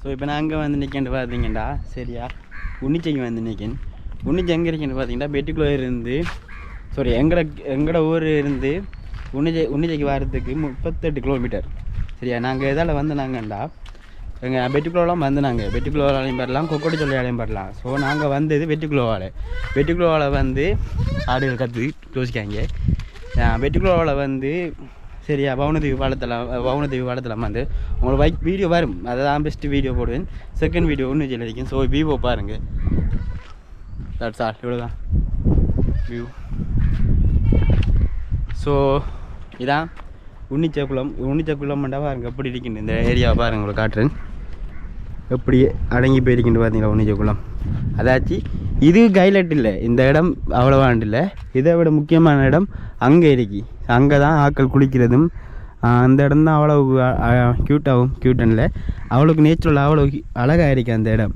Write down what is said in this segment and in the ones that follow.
So இப்போ நான் அங்கே வந்து நிற்கேன்னு பார்த்தீங்கடா சரியா உன்னிச்சைக்கு வந்து நிற்கேன். உன்னிச்சை எங்கே இருக்கேன்னு பார்த்தீங்கன்னா பெட்டிக்குள்ளே இருந்து சாரி எங்களோட ஊர் இருந்து உன்னிச்சைக்கு வரதுக்கு 38 கிலோமீட்டர் சரியா. நாங்கள் எதால் வந்து நாங்கண்டா எங்கள் வெட்டிக்குள்ளோலாம் வந்து நாங்கள் வெட்டிக்குள்ளோவாலையும் வரலாம் கொக்கோட்டி சொல்லியாலையும் வரலாம். ஸோ நாங்கள் வந்தது வெட்டிக்குள்ளோவால் வந்து ஆடுகள் கற்று யோசிக்காங்க. வெட்டிக்குள்ளோவால் வந்து சரியா பவுனதீவு பாலத்தில் வந்து உங்களுக்கு வீடியோ வரும். அதை தான் பெஸ்ட்டு வீடியோ போடுவேன். செகண்ட் வீடியோ ஒன்று இருக்கும். ஸோ வியூவை பாருங்கள். தட்ஸ் ஆல், இவ்வளோதான் வியூ. ஸோ இதான் உன்னிச்சக்குளம்ண்டா பாருங்க எப்படி இருக்குன்னு இந்த ஏரியாவை பாருங்க உங்களுக்கு காட்டுறேன். எப்படி அடங்கி போயிருக்குன்னு பார்த்தீங்களா உன்னிச்சக்குளம். அதாச்சு இது ஹைலைட் இல்லை, இந்த இடம் அவ்வளோவாண்டு இல்லை. இதை விட முக்கியமான இடம் அங்கே இருக்கு. அங்கே தான் ஆட்கள் குளிக்கிறதும் அந்த இடம் தான் அவ்வளோ க்யூட்டனில் அவ்வளோக்கு நேச்சுரலாக அவ்வளோ அழகாக இருக்குது அந்த இடம்.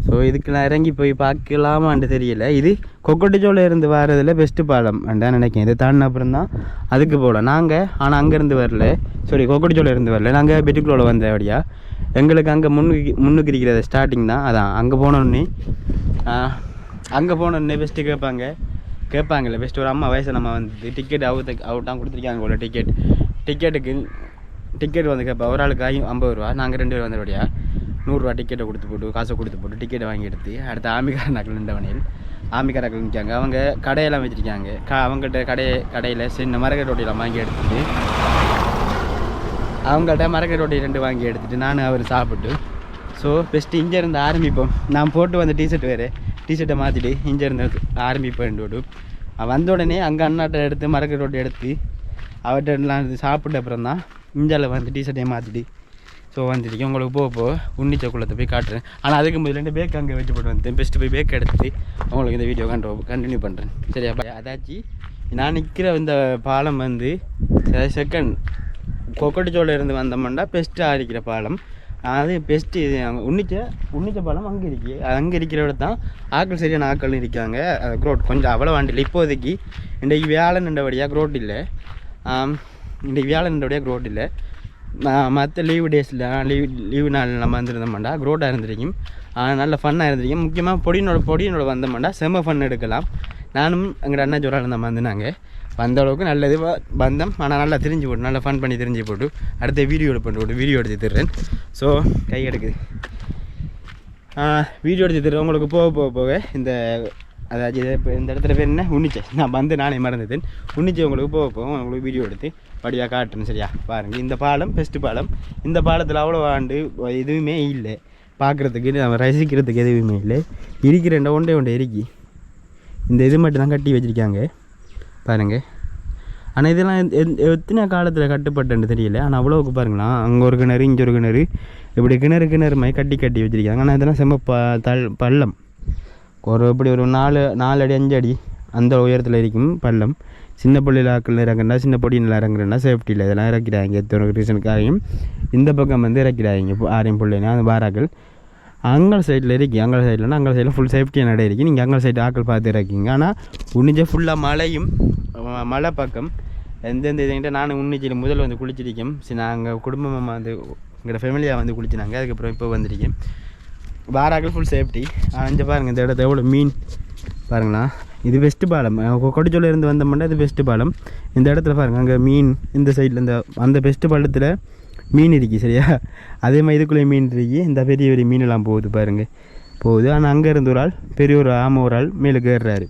ஸோ இதுக்கு நான் இறங்கி போய் பார்க்கலாமான்னு தெரியல. இது கொக்கட்டிச்சோல இருந்து வர்றதில் பெஸ்ட்டு பாலம் தான் நினைக்கிறேன். இதை தாண்டின அப்புறம் தான் அதுக்கு போகலாம் நாங்கள். ஆனால் அங்கேருந்து வரல, கொக்கட்டிச்சோல இருந்து வரல, நாங்கள் பெட்டிக்குள்ளே வந்த வழியா. எங்களுக்கு அங்கே முன்னுக்கு இருக்கிறது ஸ்டார்டிங் தான். அதான் அங்கே போனோடனே பெஸ்ட்டு கேட்பாங்கல்ல பெஸ்ட்டு ஒரு அம்மா வயசு நம்ம வந்து டிக்கெட் அவுட்டாக கொடுத்துருக்காங்க போல. டிக்கெட் வந்து கேட்பா ஒரு ஆளுக்கு 50 ரூபா. நாங்கள் 2 பேர் வந்தபடியா 100 ரூபா டிக்கெட்டை காசை கொடுத்து போட்டு டிக்கெட்டை வாங்கி எடுத்து அடுத்து ஆமிக்காரனாக்கள் நின்றவனையில் ஆமிக்காரர்கள் நிற்காங்க. அவங்க கடையெல்லாம் வச்சுருக்காங்க. அவங்கள்ட்ட கடையில் சின்ன மரக்கடை ரொட்டியெல்லாம் வாங்கி எடுத்துகிட்டு அவங்கள்ட்ட மரக்கடை ரொட்டி 2 வாங்கி எடுத்துகிட்டு நான் அவர் சாப்பிட்டு ஸோ பெஸ்ட்டு இங்கே இருந்து ஆரம்பிப்போம். நான் போட்டு வந்த டிஷர்ட்டை மாற்றிட்டு இங்கே இருந்து ஆரம்பிப்பேன். வந்த உடனே அங்கே அண்ணாட்டை எடுத்து மரக்கடை ரொட்டி எடுத்து அவர்கிட்டலாம் சாப்பிட்ட அப்புறம் தான் இஞ்சால வந்து டிஷர்ட்டையை மாற்றிட்டு ஸோ வந்துட்டு உங்களுக்கு போக உன்னிச்சக்குளத்தை போய் காட்டுறேன். ஆனால் அதுக்கு முதல்ல பேக் அங்கே வச்சு போட்டு வந்தேன். பெஸ்ட்டு போய் பேக் எடுத்துட்டு உங்களுக்கு இந்த வீடியோ கண்டினியூ பண்ணுறேன் சரியா. அதாச்சு நான் நிற்கிற இந்த பாலம் வந்து செகண்ட் கொக்கட்டிச்சோல இருந்து வந்தோம்னா பெஸ்ட்டாக இருக்கிற பாலம். அது பெஸ்ட்டு இது உன்னிச்ச பாலம் அங்கே இருக்கிற இடம் தான் ஆக்கள் சரியான ஆக்கள்னு இருக்காங்க. க்ரோட் கொஞ்சம் அவ்வளோ வாண்டில்லை இப்போதைக்கு. இன்றைக்கு வியாழன்றபடியாக க்ரோட் இல்லை. மற்ற லீவு டேஸில் லீவு நாள் நம்ம வந்துருந்தோம்டா க்ரோட்டாக இருந்திருக்கும். நல்ல ஃபன்னாக இருந்திருக்கும். முக்கியமாக பொடியினோட வந்தோம்டா செம்ம ஃபன் எடுக்கலாம். நானும் எங்கள் அண்ணா ஜோரால் நம்ம வந்தாங்க. வந்த அளவுக்கு நல்லது வந்தோம். ஆனால் நல்லா தெரிஞ்சு போட்டு நல்லா ஃபன் பண்ணி தெரிஞ்சு போட்டு அடுத்த வீடியோ எடுத்து தர்றேன். ஸோ கை எடுக்குது வீடியோ எடுத்து தர்றேன் உங்களுக்கு போக இந்த அதாவது இப்போ இந்த இடத்துல பேர் என்ன உன்னிச்சை. நான் வந்து நானே மறந்துட்டேன். உன்னிச்சை உங்களுக்கு போக உங்களுக்கு வீடியோ எடுத்து படியாக காட்டுறேன் சரியா. பாருங்கள் இந்த பாலம் பெஸ்ட்டு பாலம். இந்த பாலத்தில் அவ்வளோ எதுவுமே இல்லை பார்க்குறதுக்கு, நம்ம ரசிக்கிறதுக்கு எதுவுமே இல்லை. இருக்கிற ஒன்றே இருக்கி இந்த இது மட்டும் தான் கட்டி வச்சுருக்காங்க பாருங்கள். ஆனால் இதெல்லாம் எத்தனை காலத்தில் கட்டுப்பட்டுன்னு தெரியல. ஆனால் அவ்வளோவுக்கு பாருங்களா அங்கே ஒரு கிணறு இங்கே ஒரு கிணறு இப்படி கிணறு மாதிரி கட்டி வச்சுருக்காங்க. ஆனால் இதெல்லாம் செம்ம பள்ளம். இப்படி ஒரு 4 அடி 5 அடி அந்த உயரத்தில் இருக்கும் பள்ளம். சின்ன பிள்ளையில் ஆக்கள் இறங்குறா சின்ன பொடியில் இறங்குறேன்னா சேஃப்டியில் இதெல்லாம் இறக்கிறாங்க. எத்தனை ரீசனுக்காகவும் இந்த பக்கம் வந்து இறக்கிறாங்க ஆரையும் பிள்ளைனா அந்த பாராக்கள் அங்கே சைடில் இருக்கு. அங்கே சைடில் ஃபுல் சேஃப்டியாக நடை இருக்குது. நீங்கள் அங்கே சைடு ஆக்கள் பார்த்து இறக்கிங்க. ஆனால் உன்னிச்சை ஃபுல்லாக மலை பக்கம் எந்தெந்த இதுங்கிட்ட நான் உன்னிச்சையில் முதல் வந்து குளிச்சிருக்கேன். நாங்கள் குடும்பமாக வந்து எங்களோட ஃபேமிலியாக வந்து குளிச்சினாங்க. அதுக்கப்புறம் இப்போ வந்துருக்கேன். பாராக்கள் ஃபுல் சேஃப்டி. அஞ்சு பாருங்கள் இந்த இடத்த எவ்வளோ மீன் பாருங்களா. இது பெஸ்ட்டு பாலம். கொக்கட்டிச்சோல இருந்து வந்தோம்னா இது பெஸ்ட்டு பாலம். இந்த இடத்துல பாருங்கள் அங்கே மீன் இந்த சைடில் அந்த பெஸ்ட்டு பாலத்தில் மீன் இருக்குது சரியா. அதே மாதிரி இதுக்குள்ளே மீன் இருக்கு. இந்த பெரிய மீனெல்லாம் போகுது. ஆனால் அங்கே இருந்து ஒரு ஆள் பெரிய ஒரு ஆள் மேலே ஏறுறாரு.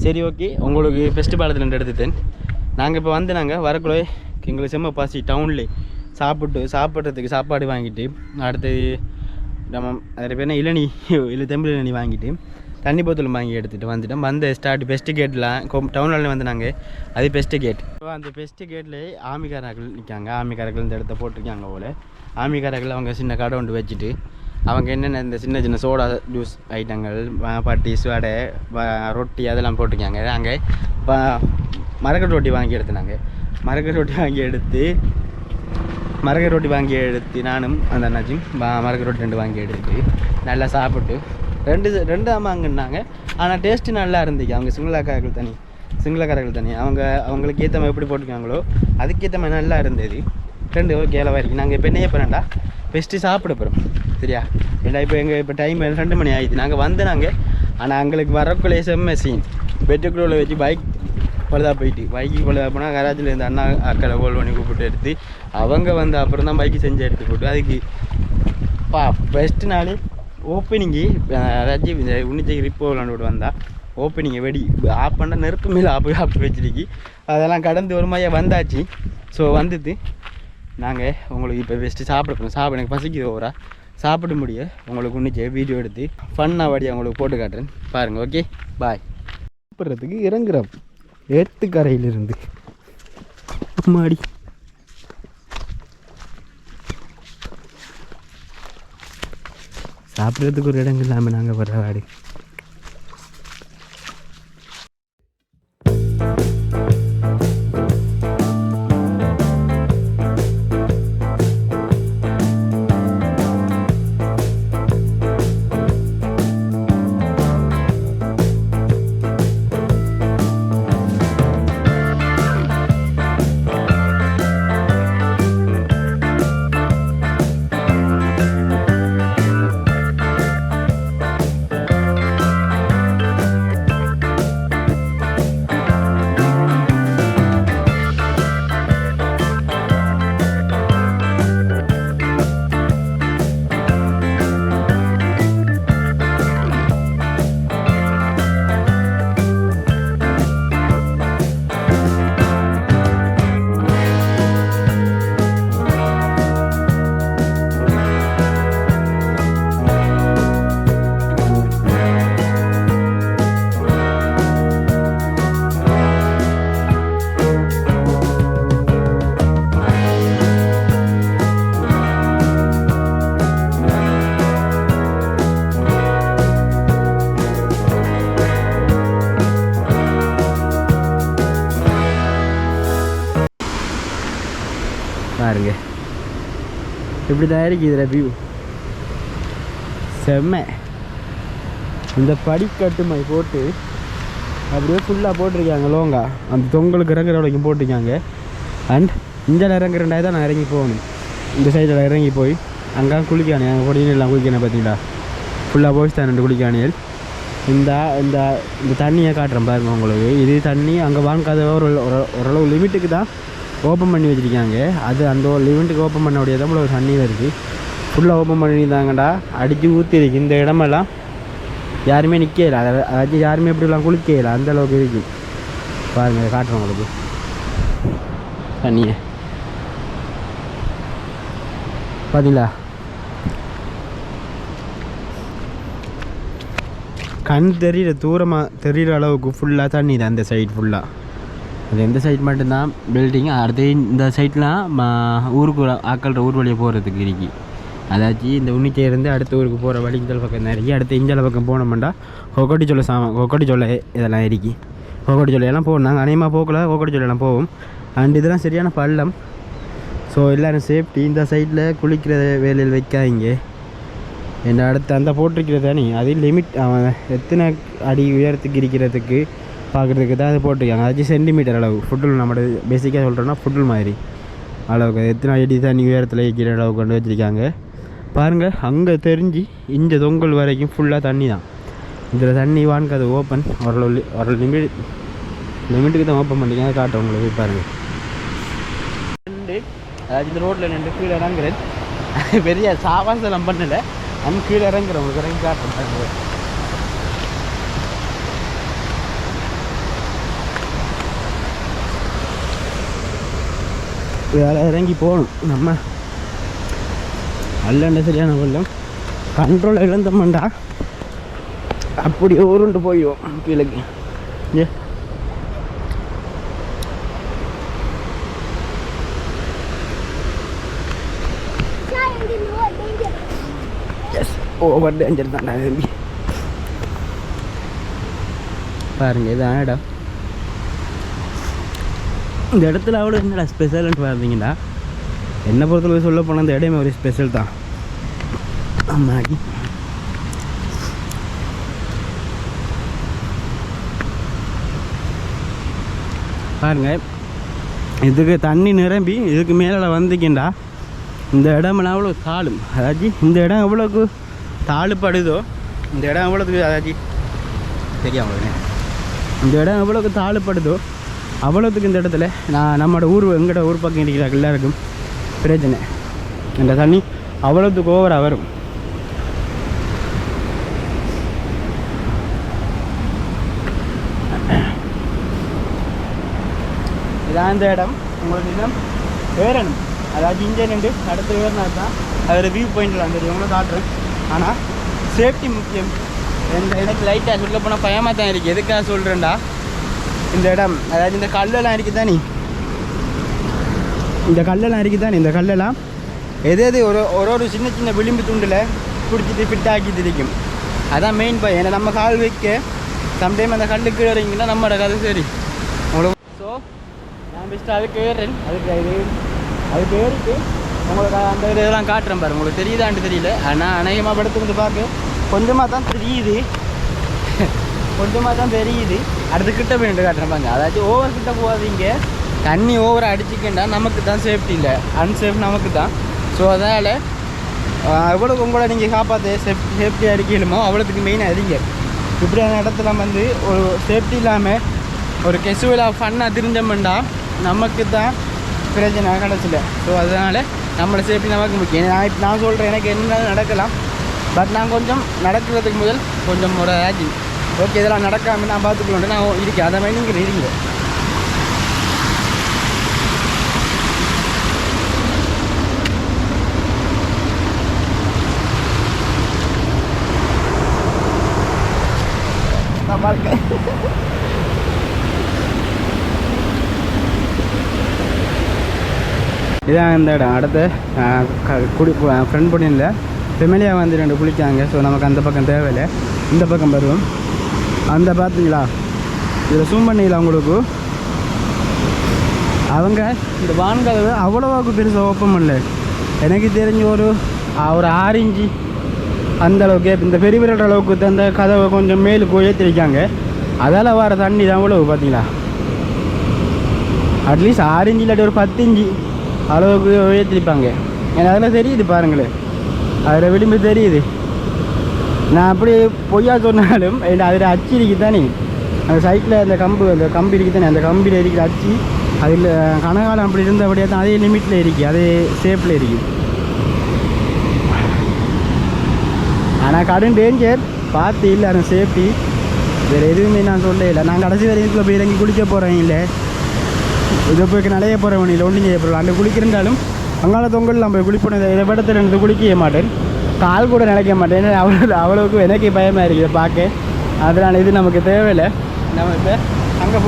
சரி ஓகே உங்களுக்கு பெஸ்ட்டு பாலத்தில் 2 எடுத்துட்டேன். நாங்கள் இப்போ நாங்கள் வரக்குள்ளே எங்களுக்கு செம்ம பாசி டவுன்லேயே சாப்பிட்றதுக்கு சாப்பாடு வாங்கிட்டு அடுத்து நம்ம அதில் பேர் இளநீ தெம்பிள் இளநீ வாங்கிட்டு தண்ணி போத்தலும் வாங்கி எடுத்துகிட்டு வந்துட்டோம். பெஸ்ட்டு கேட்லாம் டவுனில் வந்து நாங்கள் அது பெஸ்ட்டு கேட். அந்த பெஸ்ட்டு கேட்டில் ஆமிக்காரர்கள் நிற்காங்க. ஆமிக்காரர்கள் இந்த இடத்த போட்டிருக்காங்க போல். ஆமிக்காரர்கள் அவங்க சின்ன கடை ஒன்று வச்சுட்டு அவங்க என்னென்ன இந்த சின்ன சோடா ஜூஸ் ஐட்டங்கள் பட்டி வடை ரொட்டி அதெல்லாம் போட்டிருக்காங்க. நாங்கள் மரக்கட்டை ரொட்டி வாங்கி எடுத்துனாங்க. மரக்கட்டை ரொட்டி வாங்கி எடுத்து நானும் அந்த அண்ணாச்சும் மரக்கட்டை ரொட்டி 2 வாங்கி எடுத்துட்டு நல்லா சாப்பிட்டு 2 வாங்கினாங்க. ஆனால் டேஸ்ட்டு நல்லா இருந்துச்சு. அவங்க சிங்களக்காரர்கள் தனி அவங்களுக்கு ஏற்ற மாதிரி எப்படி போட்டிருக்காங்களோ அதுக்கேற்ற மாதிரி நல்லா இருந்தது. ரெண்டு ஓகே அளவாக இருக்குது. நாங்கள் இப்போ என்ன பண்ணேன்டா ஃபஸ்ட்டு சாப்பிட போகிறோம் சரியா. ஏன்னா இப்போ எங்கள் இப்போ டைம் 2 மணி ஆகிடுது. நாங்கள் வந்து ஆனால் எங்களுக்கு வரக்குள்ளே செம்ம சீன். பெட்ரோலில் வச்சு பைக் பழுதாக போயிட்டு பைக்கு பழுதாக போனால் கராச்சில் இருந்து அண்ணா அக்களை கோல் பண்ணி கூப்பிட்டு எடுத்து அவங்க வந்து அப்புறம் தான் பைக்கு செஞ்சு எடுத்து போட்டு அதுக்கு ஃபஸ்ட்டு நாள் ஓப்பனிங்கு அதாச்சும் இந்த உன்னிச்சைக்கு ரிப்போ விளாண்டு வந்தால் ஓப்பனிங்கை வெடி ஆஃப் பண்ண நெருப்பு மேலே ஆப்பு வச்சிருக்கி அதெல்லாம் கடந்து ஒரு மாதிரியாக வந்தாச்சு. ஸோ வந்துட்டு நாங்கள் உங்களுக்கு இப்போ ஃபஸ்ட்டு சாப்பிட எனக்கு பசிக்குது ஓவரா சாப்பிட முடிய உங்களுக்கு உன்னிச்சை வீடியோ எடுத்து ஃபன்னாக வடியாக உங்களுக்கு போட்டு காட்டுறேன் பாருங்கள். Okay bye. சாப்பிட்றதுக்கு இறங்குறோம் ஏத்துக்கரையிலிருந்து மாடி சாப்பிட்றதுக்கு ஒரு இடங்கள் இல்லாமல் நாங்கள் வர்ற வாடி. பாருங்க இப்படி தான் இருக்குது இதில் வியூ செம்ம. இந்த படிக்கட்டுமை போட்டு அப்படியே ஃபுல்லாக போட்டிருக்காங்க லோங்கா அந்த தொங்கலுக்கு இறங்குற வரைக்கும் போட்டிருக்காங்க. அண்ட் இந்தியாவில் இறங்குறண்டாய் தான் நான் இறங்கி போகணும். இந்த சைடில் இறங்கி போய் அங்கே குளிக்கானே அங்கே பொடியெல்லாம் குளிக்கணும் பார்த்தீங்களா ஃபுல்லாக போய் தான் 2 குளிக்கானியல். இந்த இந்த இந்த தண்ணியை காட்டுறேன் பாருங்க உங்களுக்கு. இது தண்ணி அங்கே வாங்காத ஓரளவு லிமிட்டுக்கு தான் ஓப்பன் பண்ணி வச்சுருக்காங்க. அது அந்த லிமிட்டுக்கு ஓப்பன் பண்ண முடியாத தான் ஒரு தண்ணி வருது. ஃபுல்லாக ஓப்பன் பண்ணியிருந்தாங்கடா அடித்து ஊற்றிருக்கு. இந்த இடமெல்லாம் யாருமே நிற்கல அதாச்சும் யாருமே இப்படிலாம் குளிக்கல அந்தளவுக்கு இருக்குது. பாருங்கள் காட்டுறோம் உங்களுக்கு தண்ணியை பார்த்தீங்களா. கண் தெரிகிற தூரமாக தெரிகிற அளவுக்கு ஃபுல்லாக தண்ணி தான் அந்த சைடு ஃபுல்லாக. அது எந்த சைட் மட்டும்தான் பில்டிங். அடுத்து இந்த சைட்லாம் ஊருக்கு ஆக்கள்ற ஊர் வழியை போகிறதுக்கு இருக்கு. அதாச்சும் இந்த உன்னிச்சையிலேருந்து அடுத்த ஊருக்கு போகிற வழி இந்த பக்கம் நிறைய அடுத்து இஞ்சால பக்கம் போனோம்னா கொக்கட்டி சொல்ல இதெல்லாம் இருக்கு. கொக்கட்டி சொல்லையெல்லாம் போகணும். நாங்கள் அநேகமாக போகல கொக்கட்டி சொல்லலாம் போவோம். அண்ட் இதெல்லாம் சரியான பள்ளம். ஸோ எல்லோரும் சேஃப்டி. இந்த சைடில் குளிக்கிற வேலையில் வைக்காதீங்க. என்ன அடுத்து அந்த போட்டிருக்கிறது தானே அது லிமிட் அவன் எத்தனை அடி உயரத்துக்கு இருக்கிறதுக்கு பார்க்குறதுக்கு தான் அது போட்டிருக்காங்க. அதாச்சும் சென்டிமீட்டர் அளவு ஃபுட்டில் நம்மளோட பேசிக்காக சொல்கிறோன்னா ஃபுட்டில் மாதிரி அளவுக்கு எத்தனை அடி தண்ணி உயரத்தில் இருக்கிற அளவுக்கு கொண்டு வச்சுருக்காங்க பாருங்கள். அங்கே தெரிஞ்சு இந்த தொங்கல் வரைக்கும் ஃபுல்லாக தண்ணி தான். இதில் தண்ணி வாங்க அது ஓப்பன் ஒரு லிமிட்டுக்கு தான் ஓப்பன் பண்ணிக்காங்க. காட்டுறேன் உங்களுக்கு பாருங்கள். அதாச்சும் இந்த ரோட்டில் 2 கீழே இறங்குறேன். பெரிய சாவாசலம் பண்ணலை நம்ம கீழே இறங்குறோம். உங்களுக்கு இறங்கி காட்டுறேன். வேலை இறங்கி போகணும் நம்ம. அல்லண்ட சரியான வெள்ளம் கண்ட்ரோல் இழந்தோம்டா அப்படியே ஊருண்டு போயிடுவோம் கீழக்கு. எஸ் ஓவர் டேஞ்சர் தான்டா தம்பி. பாருங்க இதான் இடம். இந்த இடத்துல அவ்வளோ என்னடா ஸ்பெஷல்ன்ட்டு பார்த்தீங்கன்னா என்னை பொறுத்தளவு சொல்ல போனால் இந்த இடமே ஒரு ஸ்பெஷல் தான். ஆமாடி பாருங்க இதுக்கு தண்ணி நிரம்பி இதுக்கு மேலே வந்துக்கிண்டா இந்த இடமெல்லாம் அவ்வளோ தாழும். அதாச்சு இந்த இடம் எவ்வளோக்கு தாழ்படுதோ இந்த இடம் எவ்வளோக்கு அதாச்சு தெரியும் இந்த இடம் எவ்வளோக்கு தாழ்படுதோ அவ்வளோத்துக்கு இந்த இடத்துல நம்மளோட எங்களோட ஊர் பக்கம் இருக்கிற எல்லாருக்கும் பிரச்சனை. இந்த தண்ணி அவ்வளோத்துக்கு ஓவராக வரும். இதான் இந்த இடம். உங்களுக்கு இன்னும் ஏறணும். அதாவது இங்கே நின்று அடுத்த ஏறினா தான் அதில் வியூ பாயிண்ட்லாம் தெரியும் உங்களை காட்டுறேன். ஆனால் சேஃப்டி முக்கியம். எனக்கு லைட்டாக சொல்ல போனால் பயமாக தான் இருக்குது. எதுக்காக சொல்கிறேன்டா, இந்த இடம் அதாவது இந்த கல்லெல்லாம் இருக்குது தானே, இந்த கல்லெல்லாம் எது ஒரு சின்ன சின்ன விளிம்பு துண்டில் பிடிச்சிட்டு ஃபிட்டாக்கி திரிக்கும். அதான் மெயின் பயம். ஏன்னா நம்ம கால் வைக்க சம்டைம் அந்த கல்லுக்கு இறங்கிங்கன்னா நம்மளோட கதை சரி. ஸோ நான் பெஸ்ட்டு அதுக்கு ஏறேன். அதுக்கு ஏறிட்டு உங்களுக்கு அந்த இதெல்லாம் காட்டுறேன் பாரு. உங்களுக்கு தெரியுதான்னு தெரியல. ஆனால் அநேகமாக படத்துக்கு வந்து பார்க்க கொஞ்சமாக தான் தெரியுது. அடுத்து கிட்ட போயிட்டு காட்டுறேன் பாருங்க. அதாச்சும் ஓவர் கிட்ட போகாதீங்க. தண்ணி ஓவராக அடிச்சிக்கிண்டா நமக்கு தான் சேஃப்டி இல்லை, அன்சேஃப் நமக்கு தான். ஸோ அதனால் எவ்வளோக்கு உங்களை நீங்கள் காப்பாற்ற சேஃப்டியாக இருக்கணுமோ அவ்வளோத்துக்கு மெயினாக இருங்க. இப்படியான இடத்துல வந்து ஒரு சேஃப்டி இல்லாமல் ஒரு கெசுவலாக ஃபன்னாக தெரிஞ்சோம்னா நமக்கு தான் பிரச்சனை கிடச்சில. ஸோ அதனால் நம்மளோட சேஃப்டி நமக்கு முக்கியம். நான் சொல்கிறேன், எனக்கு என்ன நடக்கலாம், பட் நான் கொஞ்சம் நடக்கிறதுக்கு முதல் கொஞ்சம் ஒரு ஆச்சு ஓகே இதெல்லாம் நடக்காமல் நான் பார்த்துக்கலான்ட்டு நான் இருக்கேன். அதை மாதிரி நீங்கள் இருக்கீங்க. இதான் இந்த இடம். அடுத்து ஃப்ரெண்ட் பண்ணியில் ஃபெமிலியாக வந்து 2 குளிக்காங்க. ஸோ நமக்கு அந்த பக்கம் தேவையில்லை, இந்த பக்கம் வருவோம். அந்த பார்த்தீங்களா, இதில் ஜூம் பண்ணிங்களா உங்களுக்கு, அவங்க இந்த வான்கதவை அவ்வளோவாக்கு பெருசாக ஓப்பன் பண்ணல. எனக்கு தெரிஞ்ச ஒரு 6 இன்ச்சு அந்த அளவுக்கு, இந்த பெரிய பெரிய அளவுக்கு அந்த கதவை கொஞ்சம் மேலுக்கு உயர்த்திருக்காங்க. அதால் வர தண்ணி தான் அவ்வளவு பார்த்தீங்களா. அட்லீஸ்ட் 6 இன்ச்சு இல்லாட்டி ஒரு 10 இன்ச்சு அளவுக்கு உயர்த்திருப்பாங்க. எனக்கு அதெல்லாம் தெரியுது பாருங்களேன், அதில் விளிம்பு தெரியுது. நான் அப்படி பொய்யா சொன்னாலும் அதில் அச்சு இருக்குது தானே, அந்த சைக்கிளில் அந்த கம்பி இருக்குது தானே, அந்த கம்பியில் இருக்கிற அச்சு அதில் கனகாலம் அப்படி இருந்தபடியாக தான் அதே லிமிட்டில் இருக்குது, அதே சேஃபில் இருக்குது. ஆனால் கடும் டேஞ்சர் பார்த்து இல்லை, அந்த சேஃப்டி வேறு எதுவுமே நான் சொல்ல இல்லை. நான் கடைசி வரைக்கும் போய் இறங்கி குளிக்க போகிறேன் இல்லை, இதை போய்க்கு நிறைய போகிறவன் இல்லை, ஒன்றும் செய்ய போகிறோம். அங்கே குளிக்கிறந்தாலும் அங்கால தொங்கல்லாம் போய் குளிப்போம். இதை படத்தில் இருந்து குளிக்க மாட்டேன், கால் கூட நினைக்க மாட்டேன். ஏன்னா அவ்வளோக்கு எனக்கு பயமாக இருக்குது பார்க்க. அதனால் இது நமக்கு தேவையில்லை. நம்ம இப்போ அங்கே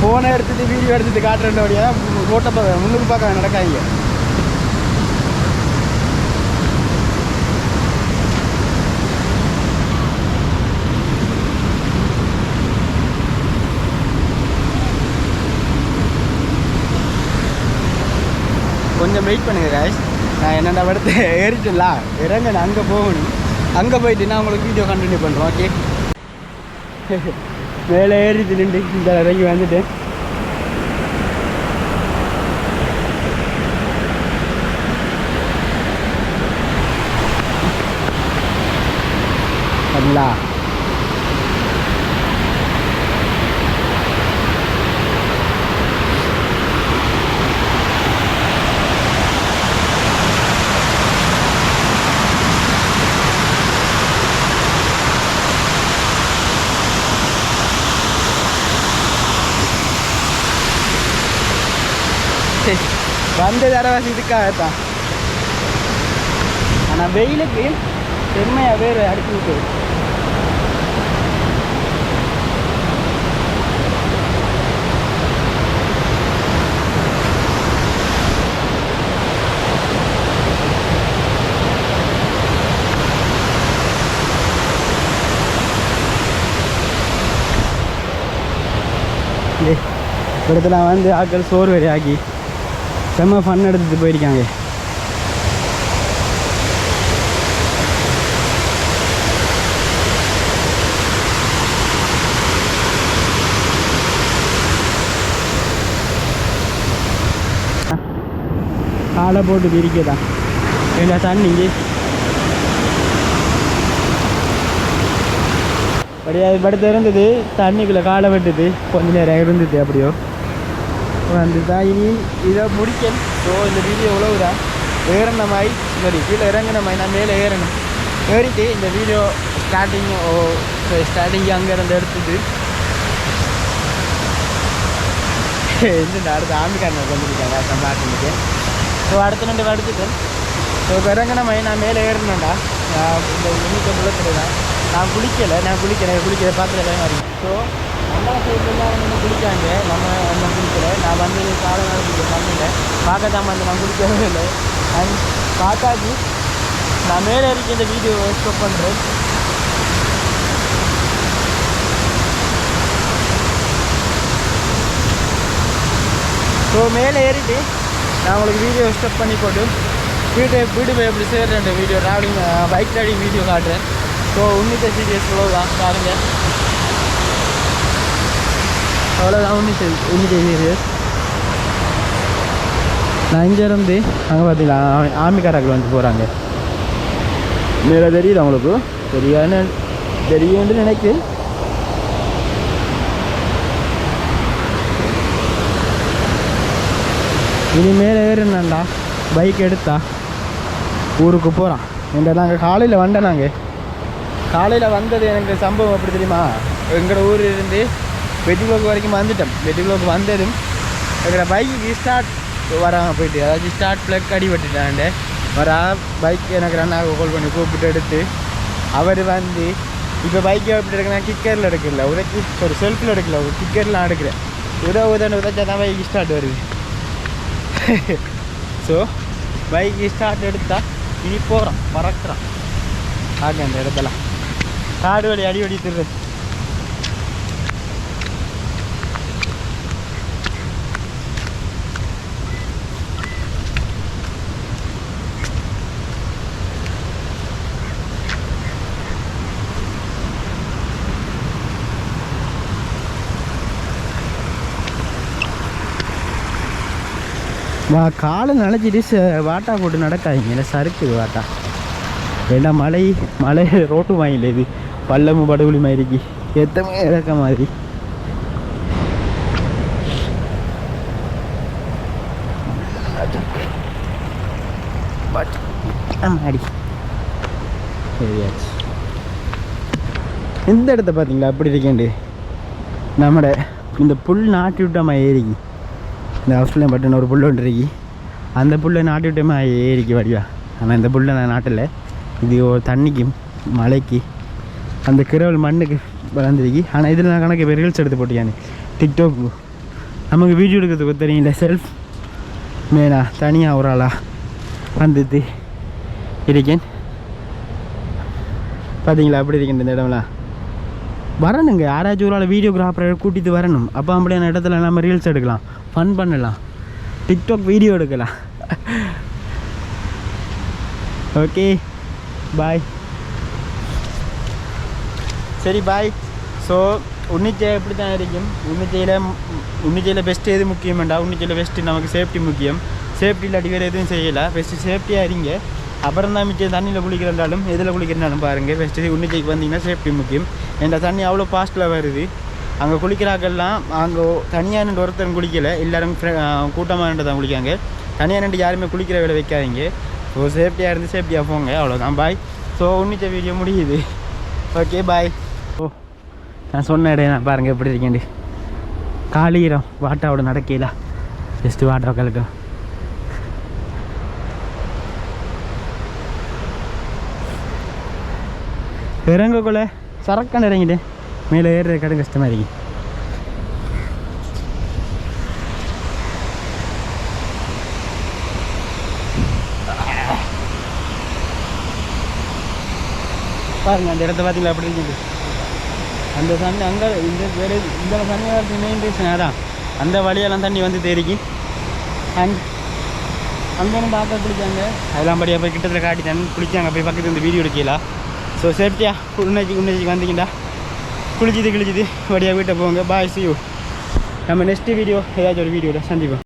ஃபோனை எடுத்துகிட்டு வீடியோ எடுத்துகிட்டு காட்டுறேன்டோடையா ஃபோட்டோ முன்னுக்கு பார்க்க நடக்காங்க. கொஞ்சம் வெயிட் பண்ணுங்க guys. நான் என்னென்ன இடத்த ஏறிட்டுல இறங்க நான் அங்கே போகணும். அங்கே போயிட்டு நான் உங்களுக்கு வீடியோ கண்டினியூ பண்ணுறோம். ஓகே, மேலே ஏறிட்டு நின்று இந்த இறங்கி வந்துட்டேன். அப்படிங்களா, வந்த தடவை இதுக்காகத்தான். ஆனால் வெயிலுக்கு செம்மையாக வேறு அடிச்சு விட்டு இடத்துல வந்து ஆட்கள் சோறு வரை ஆக்கி செம்ம ஃபன் எடுத்துகிட்டு போயிருக்காங்க. காலை போட்டு விரிக்கதான் ஏன்னா தண்ணிங்க அப்படியே அது படுத்து இருந்தது தண்ணிக்குள்ளே காலை வெட்டுது கொஞ்ச நேரம் இருந்தது அப்படியோ வந்து தான் இனி இதை முடிக்கணும். ஸோ இந்த வீடியோ எவ்வளவுதான் ஏறின மாதிரி சரி கீழே இறங்கின மாதிரி நான் மேலே ஏறணும். ஏறிட்டு இந்த வீடியோ ஸ்டார்டிங் அங்கேருந்து எடுத்துட்டு இந்த அடுத்த ஆம்பிக்காரங்க வந்துருக்காங்க சம்பாட்டுக்கு. ஸோ அடுத்த 2 எடுத்துட்டேன். ஸோ இப்போ இறங்கின மாதிரி நான் மேலே ஏறினேன்டா இந்த இன்னைக்கு குளத்தில் தான் நான் குளிக்கலை பார்த்துல எல்லாம் மாதிரி. ஸோ அந்த சைட்லாம் வந்து குளிக்காங்க நம்ம குளிக்கலை. நான் வந்து காலை நடத்திட்டு பண்ணல பார்க்கத்தான் வந்து நான் குளிக்கவே இல்லை. அண்ட் பார்த்தாச்சு நான் மேலே இருக்க இந்த வீடியோ ஸ்டாப் பண்ணுறேன். ஸோ மேலே ஏறிட்டு நான் உங்களுக்கு வீடியோ ஸ்டாப் பண்ணி போட்டு வீடு போய் எப்படி சேர்றேன் video travelling bike riding video காட்டுறேன். ஸோ உன்னித்த சீரியஸ் தான் பாருங்கள். அவ்வளோதான் உன்னித்த சீரியஸ். நான் இங்கே இருந்து அங்கே பார்த்தீங்களா ஆமிக்காரர்கள் வந்து போகிறாங்க. மேலே தெரியுது அவங்களுக்கு தெரியும்னு நினைக்கிறேன். இனி மேலே ஏறுனாண்டா பைக் எடுத்தா ஊருக்கு போகிறான். என்ற நாங்கள் காலையில் வந்தேன். காலையில் வந்தது எனக்கு சம்பவம் எப்படி தெரியுமா, எங்களோட ஊரில் இருந்து வெட்டிகுளோக்கு வரைக்கும் வந்துட்டோம். வெட்டிகுளோக்கு வந்ததும் எங்களோட பைக்கு ஸ்டார்ட் வராமல் போயிட்டு அதாவது ஸ்டார்ட் ப்ளக் அடி வெட்டுட்டான்ட்டு வரா பைக் எனக்கு ரன்னாக கால் பண்ணி கூப்பிட்டு எடுத்து அவர் வந்து இப்போ பைக்கை எப்படி எடுக்கிறேன் கிக்கரில் எடுக்கல உதச்சி ஒரு செல்ஃபில் எடுக்கல ஒரு கிக்கர்லாம் எடுக்கிறேன் உதச்சா தான் பைக் ஸ்டார்ட் வருது. ஸோ பைக் ஸ்டார்ட் எடுத்தால் இனி போகிறான் பறக்கிறான் ஆக அந்த இடத்தெல்லாம் காடு வழி அடி திரு. காலை நினச்சிட்டு வாட்டா போட்டு நடக்காதீங்க. இல்லை சறுக்குது வாட்டா ஏன்னா மலை ரோட்டு வாங்கில இது பள்ளமும் படுகுழி மாதிரிக்கு எத்தமே இறக்க மாதிரி. அடி சரியாச்சு. இந்த இடத்த பார்த்தீங்களா அப்படி இருக்கேண்டு நம்மட இந்த புல் நாட்டி விட்டாமா ஏறிக்கி இந்த ஹவுஸ்ல பட்டுன்னு ஒரு புல் ஒன்று இருக்கி அந்த புல்லை நாட்டி விட்டோமா ஏறிக்கி வடிவா. ஆனால் இந்த புல்லை நான் நாட்டில் இது தண்ணிக்கு மழைக்கு அந்த கிரவல் மண்ணுக்கு வளர்ந்துருக்கி. ஆனால் இதில் நான் கணக்கு ரீல்ஸ் எடுத்து போட்டியானே டிக்டாக்கு நமக்கு வீடியோ எடுக்கிறதுக்கு தெரியல செல்ஃப் மேனா தனியாக ஒரு ஆளாக வந்துட்டு இருக்கேன். பார்த்தீங்களா அப்படி இருக்கேன். இந்த இடம்லாம் வரணுங்க யாராச்சும் ஒரு ஆள் வீடியோகிராஃபரை கூட்டிகிட்டு வரணும். அப்போ அப்படியான இடத்துல நம்ம ரீல்ஸ் எடுக்கலாம், ஃபன் பண்ணலாம், டிக்டாக் வீடியோ எடுக்கலாம். Okay bye. சரி பாய். ஸோ உன்னிச்சை எப்படி தான் இருக்கும். உன்னிச்சையில் பெஸ்ட்டு எது முக்கியமாண்டா உன்னிச்சையில் பெஸ்ட்டு நமக்கு சேஃப்டி முக்கியம். சேஃப்டி இல்லாட்டி வேறு எதுவும் செய்யலை. பெஸ்ட்டு சேஃப்டியாக இருங்க. அப்புறம் தான் மிச்சம் தண்ணியில் குளிக்கிறனாலும் எதில் குளிக்கிறனாலும் பாருங்கள். ஃபஸ்ட்டு உன்னிச்சைக்கு வந்தீங்கன்னா சேஃப்டி முக்கியம். ஏன்னா தண்ணி அவ்வளோ ஃபாஸ்ட்டில் வருது. அங்கே குளிக்கிறாக்கெல்லாம் அங்கே தனியாக நின்று ஒருத்தர் குளிக்கலை, எல்லோரும் கூட்டமாக நின்று தான் குளிக்காங்க. தனியாக நின்று யாருமே குளிக்கிற வேலை வைக்காதீங்க. ஸோ சேஃப்டியாக இருந்து சேஃப்டியாக போங்க. அவ்வளோதான் பாய். ஸோ உன்னிச்ச வீடியோ முடியுது. Okay bye. ஓ நான் சொன்ன இடம் நான் பாருங்கள் எப்படி இருக்கேன். காலீரம் வாட்டாவோட நடக்கல ஜஸ்ட்டு வாட்டரை கலட்டும். இறங்கக்குள்ள சரக்கான இறங்கிட்டேன். மேலே ஏறுற கடை கஷ்டமாக இருக்கு. பாருங்க அந்த இடத்த பார்த்தீங்களா அப்படி இருக்குது. அந்த தண்ணி அங்கே இந்த வேறு இந்த தண்ணி வரது மெயின் ரீசன் அதான் அந்த வழியெல்லாம் தண்ணி வந்து தேரிக்கி. அண்ட் அங்கே பார்க்க குளிச்சாங்க அதெல்லாம் படியாக போய் கிட்டத்தில் காட்டி தண்ணி குளிச்சாங்க. போய் பக்கத்தில் இந்த வீடியோ எடுக்கலாம். ஸோ சேஃப்டியாக உன்னைக்கு வந்தீங்கன்னா குளிச்சுது வழியாக வீட்டை போங்க. பாய் சி யூ. நம்ம நெக்ஸ்ட் வீடியோ ஏதாச்சும் ஒரு வீடியோவில் சந்திப்போம்.